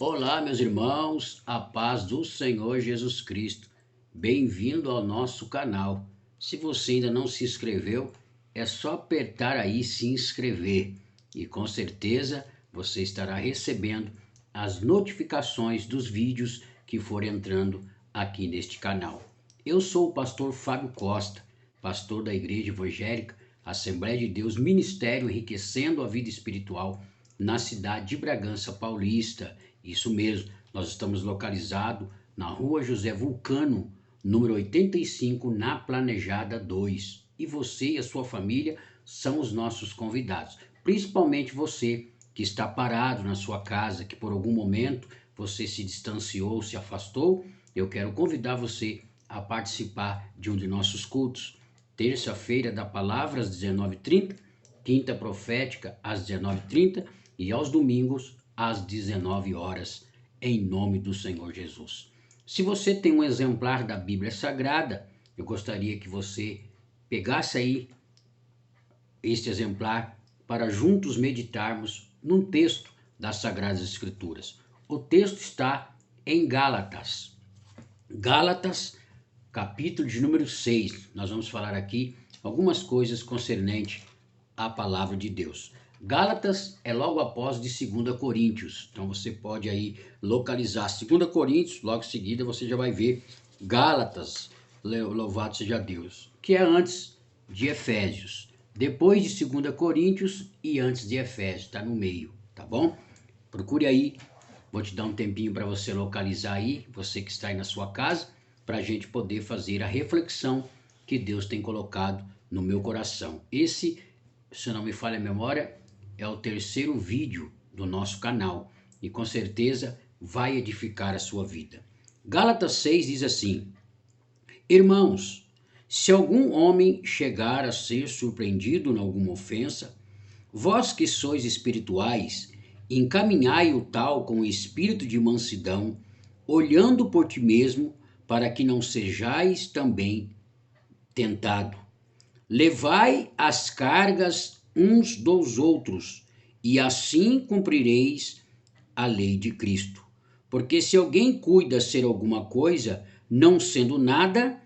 Olá, meus irmãos, a paz do Senhor Jesus Cristo. Bem-vindo ao nosso canal. Se você ainda não se inscreveu, é só apertar aí se inscrever e com certeza você estará recebendo as notificações dos vídeos que forem entrando aqui neste canal. Eu sou o pastor Fábio Costa, pastor da Igreja Evangélica Assembleia de Deus, Ministério Enriquecendo a Vida Espiritual, na cidade de Bragança Paulista. Isso mesmo, nós estamos localizados na Rua José Vulcano, número 85, na Planejada 2. E você e a sua família são os nossos convidados. Principalmente você que está parado na sua casa, que por algum momento você se distanciou, se afastou. Eu quero convidar você a participar de um de nossos cultos. Terça-feira da Palavra às 19h30, quinta profética às 19h30 e aos domingos às 19 horas, em nome do Senhor Jesus. Se você tem um exemplar da Bíblia Sagrada, eu gostaria que você pegasse aí este exemplar para juntos meditarmos num texto das Sagradas Escrituras. O texto está em Gálatas. Gálatas, capítulo de número 6. Nós vamos falar aqui algumas coisas concernentes à palavra de Deus. Gálatas é logo após de 2 Coríntios, então você pode aí localizar 2 Coríntios, logo em seguida você já vai ver Gálatas, louvado seja Deus, que é antes de Efésios, depois de 2 Coríntios e antes de Efésios, está no meio, tá bom? Procure aí, vou te dar um tempinho para você localizar aí, você que está aí na sua casa, para a gente poder fazer a reflexão que Deus tem colocado no meu coração. Esse, se não me falha a memória, é o terceiro vídeo do nosso canal e com certeza vai edificar a sua vida. Gálatas 6 diz assim: Irmãos, se algum homem chegar a ser surpreendido em alguma ofensa, vós que sois espirituais, encaminhai o tal com o espírito de mansidão, olhando por ti mesmo, para que não sejais também tentado. Levai as cargas uns dos outros, e assim cumprireis a lei de Cristo. Porque se alguém cuida ser alguma coisa, não sendo nada,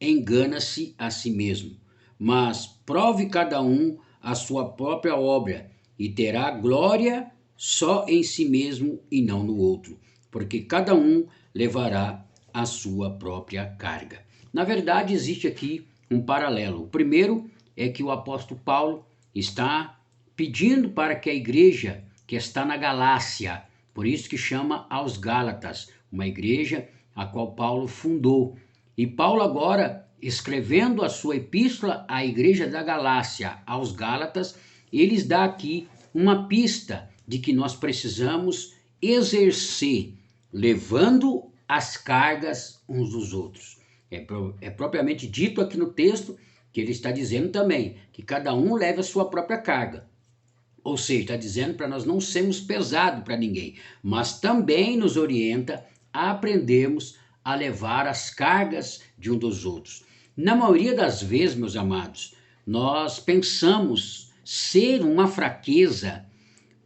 engana-se a si mesmo. Mas prove cada um a sua própria obra, e terá glória só em si mesmo e não no outro, porque cada um levará a sua própria carga. Na verdade, existe aqui um paralelo. O primeiro é que o apóstolo Paulo está pedindo para que a igreja que está na Galácia, por isso que chama aos Gálatas, uma igreja a qual Paulo fundou. E Paulo agora, escrevendo a sua epístola à igreja da Galácia, aos Gálatas, ele dá aqui uma pista de que nós precisamos exercer, levando as cargas uns dos outros. É propriamente dito aqui no texto que ele está dizendo também que cada um leve a sua própria carga. Ou seja, está dizendo para nós não sermos pesados para ninguém, mas também nos orienta a aprendermos a levar as cargas de um dos outros. Na maioria das vezes, meus amados, nós pensamos ser uma fraqueza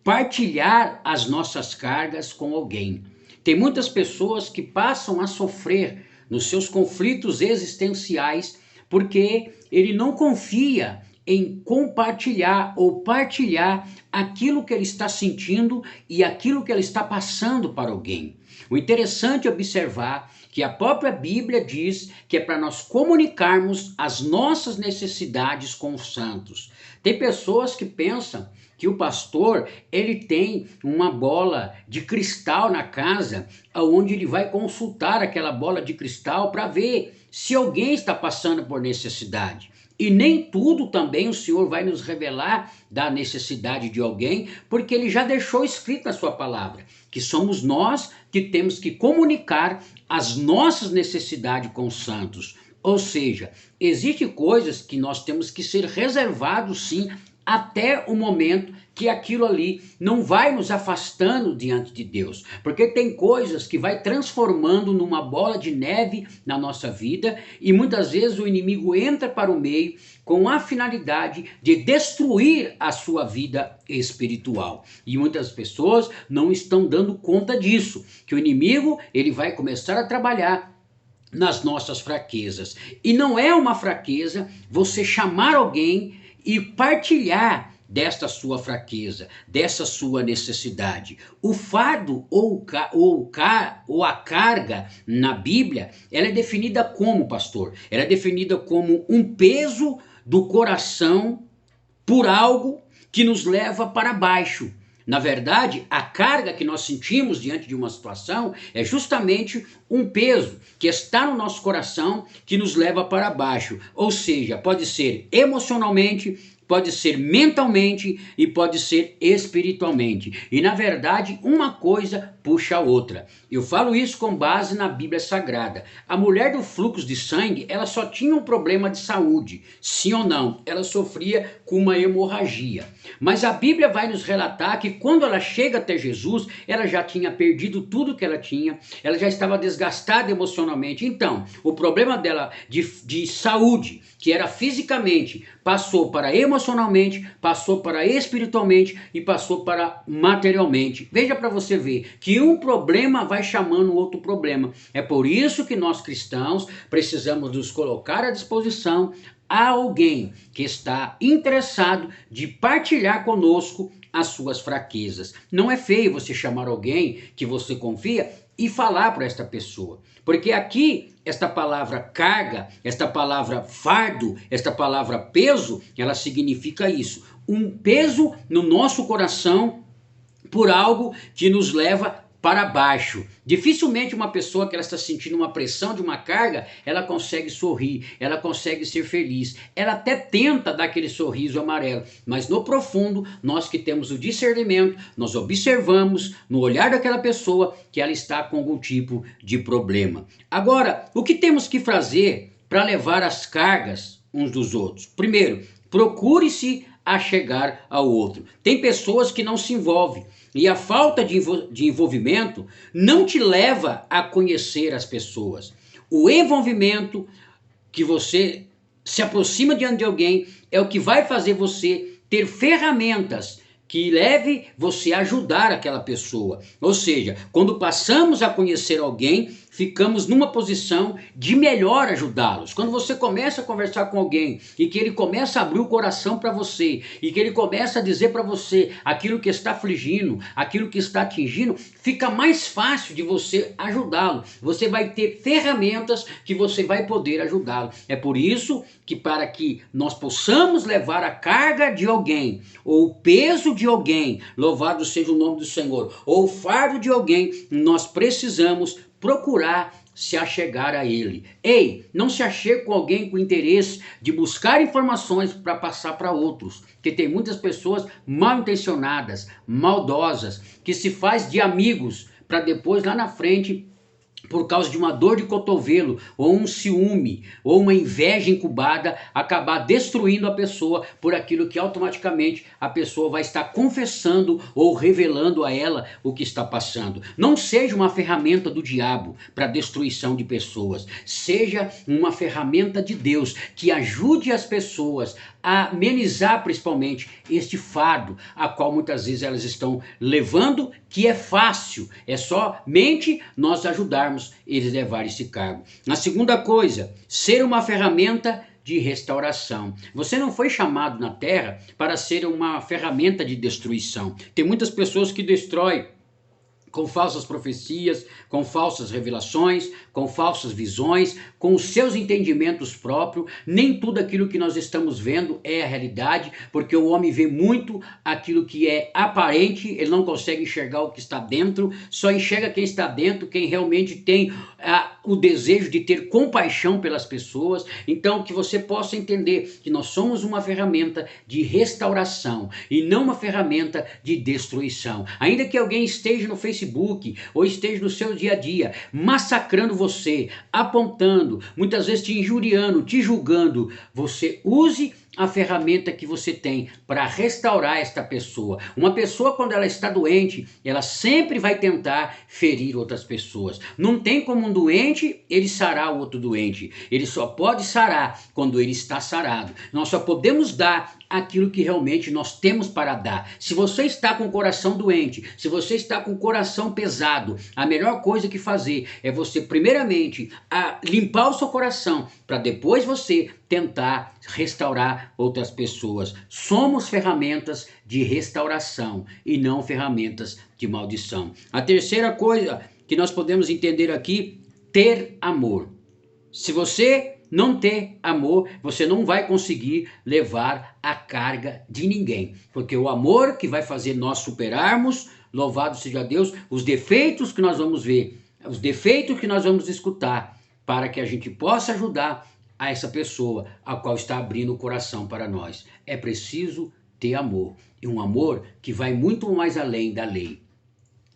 partilhar as nossas cargas com alguém. Tem muitas pessoas que passam a sofrer nos seus conflitos existenciais porque ele não confia em compartilhar ou partilhar aquilo que ele está sentindo e aquilo que ele está passando para alguém. O interessante é observar que a própria Bíblia diz que é para nós comunicarmos as nossas necessidades com os santos. Tem pessoas que pensam que o pastor ele tem uma bola de cristal na casa, onde ele vai consultar aquela bola de cristal para ver se alguém está passando por necessidade. E nem tudo também o Senhor vai nos revelar da necessidade de alguém, porque ele já deixou escrito na sua palavra, que somos nós que temos que comunicar as nossas necessidades com os santos. Ou seja, existem coisas que nós temos que ser reservados sim até o momento que aquilo ali não vai nos afastando diante de Deus. Porque tem coisas que vai transformando numa bola de neve na nossa vida e muitas vezes o inimigo entra para o meio com a finalidade de destruir a sua vida espiritual. E muitas pessoas não estão dando conta disso, que o inimigo ele vai começar a trabalhar nas nossas fraquezas. E não é uma fraqueza você chamar alguém e partilhar desta sua fraqueza, dessa sua necessidade. O fardo ou a carga na Bíblia, ela é definida como, pastor? Ela é definida como um peso do coração por algo que nos leva para baixo. Na verdade, a carga que nós sentimos diante de uma situação é justamente um peso que está no nosso coração que nos leva para baixo. Ou seja, pode ser emocionalmente, pode ser mentalmente e pode ser espiritualmente. E na verdade, uma coisa puxa a outra. Eu falo isso com base na Bíblia Sagrada. A mulher do fluxo de sangue, ela só tinha um problema de saúde, sim ou não? Ela sofria com uma hemorragia. Mas a Bíblia vai nos relatar que quando ela chega até Jesus, ela já tinha perdido tudo que ela tinha, ela já estava desgastada emocionalmente. Então, o problema dela de saúde, que era fisicamente, passou para emocionalmente, passou para espiritualmente e passou para materialmente. Veja para você ver que um problema vai chamando outro problema. É por isso que nós cristãos precisamos nos colocar à disposição a alguém que está interessado de partilhar conosco as suas fraquezas. Não é feio você chamar alguém que você confia e falar para esta pessoa. Porque aqui, esta palavra carga, esta palavra fardo, esta palavra peso, ela significa isso. Um peso no nosso coração por algo que nos leva para baixo. Dificilmente uma pessoa que ela está sentindo uma pressão de uma carga, ela consegue sorrir, ela consegue ser feliz. Ela até tenta dar aquele sorriso amarelo, mas no profundo, nós que temos o discernimento, nós observamos no olhar daquela pessoa que ela está com algum tipo de problema. Agora, o que temos que fazer para levar as cargas uns dos outros? Primeiro, procure-se a chegar ao outro. Tem pessoas que não se envolvem e a falta de envolvimento não te leva a conhecer as pessoas. O envolvimento que você se aproxima diante de alguém é o que vai fazer você ter ferramentas que leve você a ajudar aquela pessoa. Ou seja, quando passamos a conhecer alguém, ficamos numa posição de melhor ajudá-los. Quando você começa a conversar com alguém e que ele começa a abrir o coração para você e que ele começa a dizer para você aquilo que está afligindo, aquilo que está atingindo, fica mais fácil de você ajudá-lo. Você vai ter ferramentas que você vai poder ajudá-lo. É por isso que para que nós possamos levar a carga de alguém ou o peso de alguém, louvado seja o nome do Senhor, ou o fardo de alguém, nós precisamos procurar se achegar a ele. Ei, não se achegue com alguém com interesse de buscar informações para passar para outros, porque tem muitas pessoas mal intencionadas, maldosas, que se faz de amigos para depois lá na frente, por causa de uma dor de cotovelo, ou um ciúme, ou uma inveja incubada, acabar destruindo a pessoa por aquilo que automaticamente a pessoa vai estar confessando ou revelando a ela o que está passando. Não seja uma ferramenta do diabo para a destruição de pessoas. Seja uma ferramenta de Deus que ajude as pessoas a amenizar principalmente este fardo a qual muitas vezes elas estão levando, que é fácil, é somente nós ajudarmos eles a levar esse cargo. A segunda coisa, ser uma ferramenta de restauração. Você não foi chamado na terra para ser uma ferramenta de destruição. Tem muitas pessoas que destroem com falsas profecias, com falsas revelações, com falsas visões, com os seus entendimentos próprios. Nem tudo aquilo que nós estamos vendo é a realidade, porque o homem vê muito aquilo que é aparente, ele não consegue enxergar o que está dentro, só enxerga quem está dentro, quem realmente tem o desejo de ter compaixão pelas pessoas. Então, que você possa entender que nós somos uma ferramenta de restauração e não uma ferramenta de destruição. Ainda que alguém esteja no Facebook ou esteja no seu dia a dia massacrando você, apontando, muitas vezes te injuriando, te julgando, você use a ferramenta que você tem para restaurar esta pessoa. Uma pessoa, quando ela está doente, ela sempre vai tentar ferir outras pessoas. Não tem como um doente ele sarar o outro doente. Ele só pode sarar quando ele está sarado. Nós só podemos dar aquilo que realmente nós temos para dar. Se você está com o coração doente, se você está com o coração pesado, a melhor coisa que fazer é você primeiramente limpar o seu coração, para depois você tentar restaurar outras pessoas. Somos ferramentas de restauração e não ferramentas de maldição. A terceira coisa que nós podemos entender aqui, ter amor. Se você não ter amor, você não vai conseguir levar a carga de ninguém, porque o amor que vai fazer nós superarmos, louvado seja Deus, os defeitos que nós vamos ver, os defeitos que nós vamos escutar, para que a gente possa ajudar a essa pessoa a qual está abrindo o coração para nós. É preciso ter amor, e um amor que vai muito mais além da lei.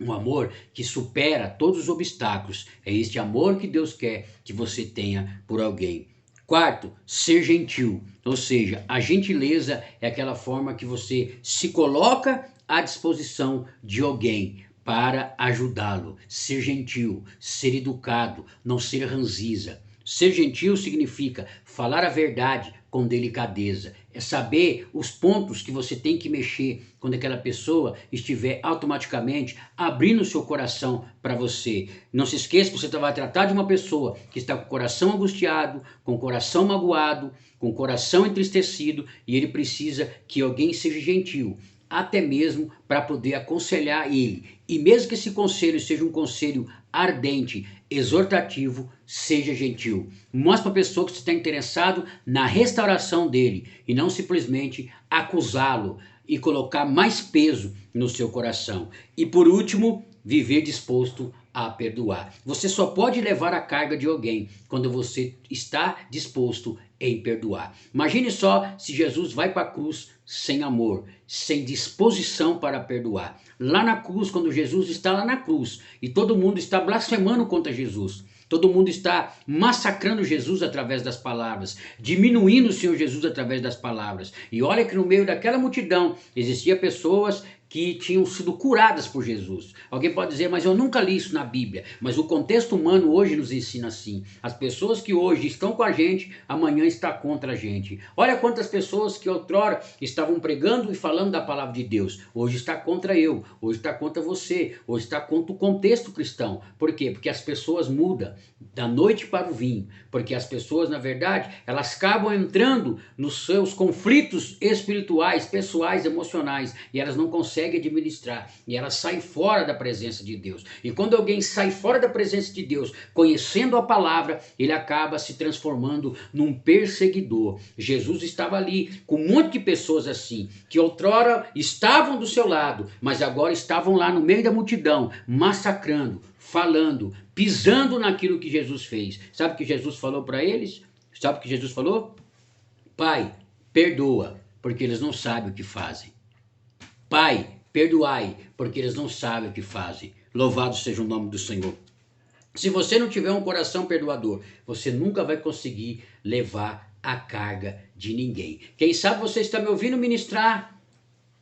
Um amor que supera todos os obstáculos. É este amor que Deus quer que você tenha por alguém. Quarto, ser gentil. Ou seja, a gentileza é aquela forma que você se coloca à disposição de alguém para ajudá-lo. Ser gentil, ser educado, não ser ranziza. Ser gentil significa falar a verdade com delicadeza. É saber os pontos que você tem que mexer quando aquela pessoa estiver automaticamente abrindo o seu coração para você. Não se esqueça que você vai tratar de uma pessoa que está com o coração angustiado, com o coração magoado, com o coração entristecido, e ele precisa que alguém seja gentil, até mesmo para poder aconselhar ele. E mesmo que esse conselho seja um conselho ardente, exortativo, seja gentil. Mostre para a pessoa que você está interessado na restauração dele e não simplesmente acusá-lo e colocar mais peso no seu coração. E por último, viver disposto a perdoar. Você só pode levar a carga de alguém quando você está disposto em perdoar. Imagine só se Jesus vai para a cruz sem amor, sem disposição para perdoar. Lá na cruz, quando Jesus está lá na cruz e todo mundo está blasfemando contra Jesus, todo mundo está massacrando Jesus através das palavras, diminuindo o Senhor Jesus através das palavras. E olha que no meio daquela multidão existiam pessoas que tinham sido curadas por Jesus. Alguém pode dizer, mas eu nunca li isso na Bíblia. Mas o contexto humano hoje nos ensina assim. As pessoas que hoje estão com a gente, amanhã está contra a gente. Olha quantas pessoas que outrora estavam pregando e falando da palavra de Deus. Hoje está contra eu, hoje está contra você, hoje está contra o contexto cristão. Por quê? Porque as pessoas mudam da noite para o vinho. Porque as pessoas, na verdade, elas acabam entrando nos seus conflitos espirituais, pessoais, emocionais, e elas não conseguem administrar, e ela sai fora da presença de Deus. E quando alguém sai fora da presença de Deus, conhecendo a palavra, ele acaba se transformando num perseguidor. Jesus estava ali com um monte de pessoas assim, que outrora estavam do seu lado, mas agora estavam lá no meio da multidão, massacrando, falando, pisando naquilo que Jesus fez. Sabe o que Jesus falou para eles? Sabe o que Jesus falou? Pai, perdoa, porque eles não sabem o que fazem. Pai, perdoai, porque eles não sabem o que fazem. Louvado seja o nome do Senhor. Se você não tiver um coração perdoador, você nunca vai conseguir levar a carga de ninguém. Quem sabe você está me ouvindo ministrar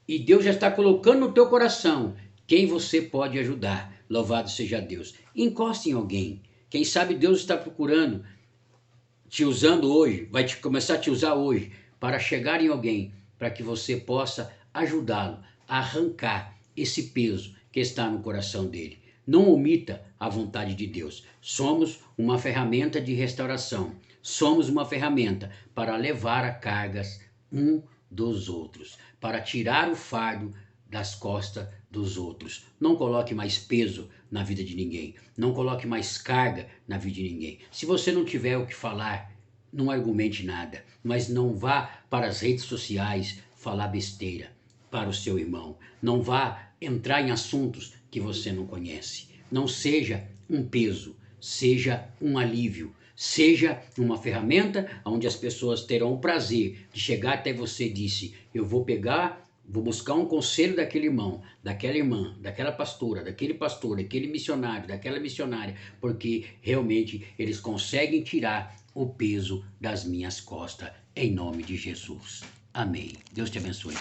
e Deus já está colocando no teu coração quem você pode ajudar. Louvado seja Deus. Encoste em alguém. Quem sabe Deus está procurando, te usando hoje, vai começar a te usar hoje para chegar em alguém, para que você possa ajudá-lo a arrancar esse peso que está no coração dele. Não omita a vontade de Deus. Somos uma ferramenta de restauração. Somos uma ferramenta para levar a cargas um dos outros, para tirar o fardo das costas dos outros. Não coloque mais peso na vida de ninguém. Não coloque mais carga na vida de ninguém. Se você não tiver o que falar, não argumente nada, mas não vá para as redes sociais falar besteira para o seu irmão. Não vá entrar em assuntos que você não conhece. Não seja um peso, seja um alívio. Seja uma ferramenta onde as pessoas terão o prazer de chegar até você e disse, eu vou buscar um conselho daquele irmão, daquela irmã, daquela pastora, daquele pastor, daquele missionário, daquela missionária, porque realmente eles conseguem tirar o peso das minhas costas, em nome de Jesus. Amém. Deus te abençoe.